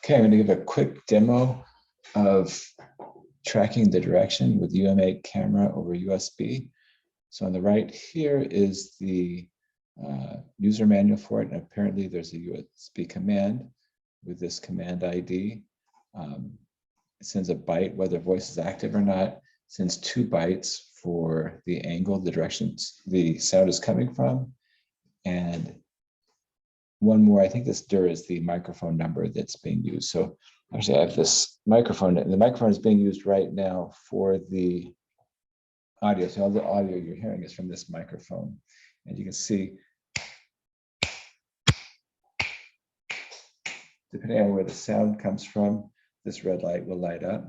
Okay, I'm going to give a quick demo of tracking the direction with UMA-8 camera over USB. So on the right here is the user manual for it, and apparently there's a USB command with this command ID. It sends a byte, whether voice is active or not. It sends 2 bytes for the angle, the directions the sound is coming from, and one more. I think this dir is the microphone number that's being used. So actually I have this microphone, and the microphone is being used right now for the audio. So all the audio you're hearing is from this microphone. And you can see, depending on where the sound comes from, this red light will light up.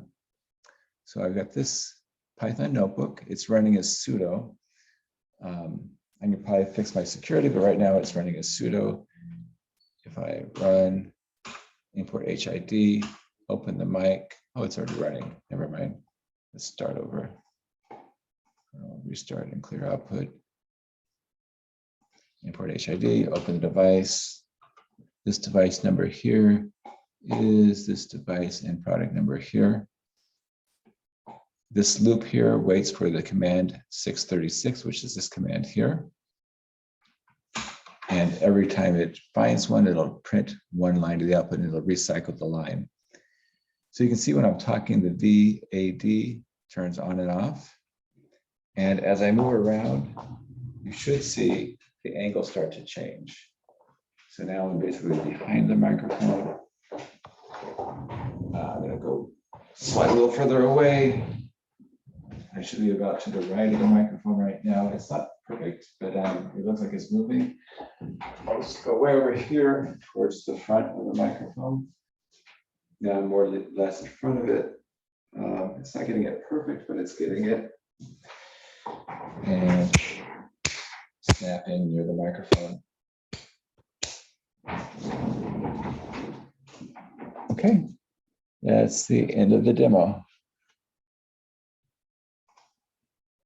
So I've got this Python notebook. It's running as sudo. I can probably fix my security, but right now it's running as sudo. If I run import HID, open the mic. Oh, it's already running. Never mind. Let's start over. I'll restart and clear output. Import HID, open the device. This device number here is this device, and product number here. This loop here waits for the command 636, which is this command here. And every time it finds one, it'll print one line to the output, and it'll recycle the line. So you can see when I'm talking, the VAD turns on and off. And as I move around, you should see the angle start to change. So now I'm basically behind the microphone. I'm going to go slide a little further away. I should be about to the right of the microphone right now. It's not perfect, but it looks like it's moving. I'll just go way over here towards the front of the microphone. Now I'm more or less in front of it. It's not getting it perfect, but it's getting it. And snap in near the microphone. Okay, that's the end of the demo.